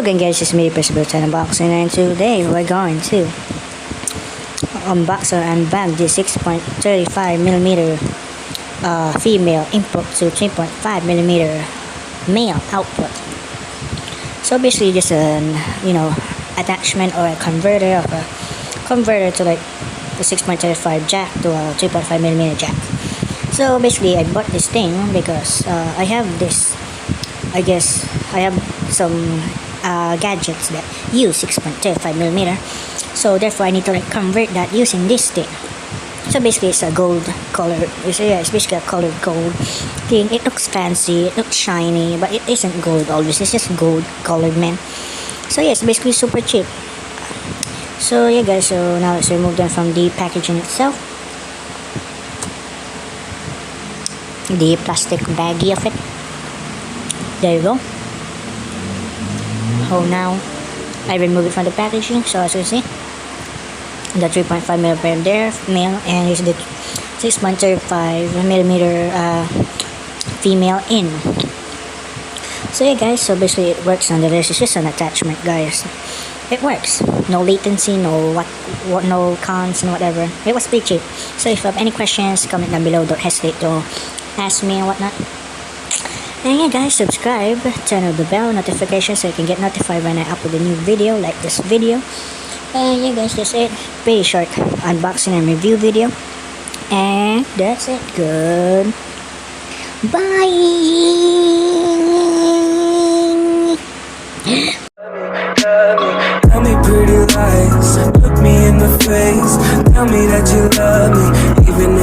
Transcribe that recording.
again guys, it's me, Principal 10 Unboxing, and today we're going to unbox or unbag the 6.35mm female input to 3.5mm male output. So basically just an attachment or a converter to like the 6.35 jack to a 3.5mm jack. So basically I bought this thing because I have this, I guess I have some gadgets that use 6.35mm, so therefore I need to like convert that using this thing. So basically it's a gold color, it's basically a colored gold thing. It looks fancy, it looks shiny, but it isn't gold always, it's just gold colored, man. So yeah, it's basically super cheap. So yeah guys, so now let's remove them from the packaging itself, the plastic baggie of it. There you go. Oh, now I remove it from the packaging. So as you see, the 3.5mm there male, and here's the 6.35mm female in. So yeah guys, so basically it works under this. It's just an attachment guys. It works, no latency, no no cons and whatever. It was pretty cheap. So if you have any questions, comment down below, don't hesitate to ask me and whatnot. And yeah guys, subscribe, turn on the bell notification so you can get notified when I upload a new video like this video. And yeah guys, that's it. Pretty short unboxing and review video. And that's it. Good. Bye. Tell me pretty lies, look me in the face, tell me that you love me, even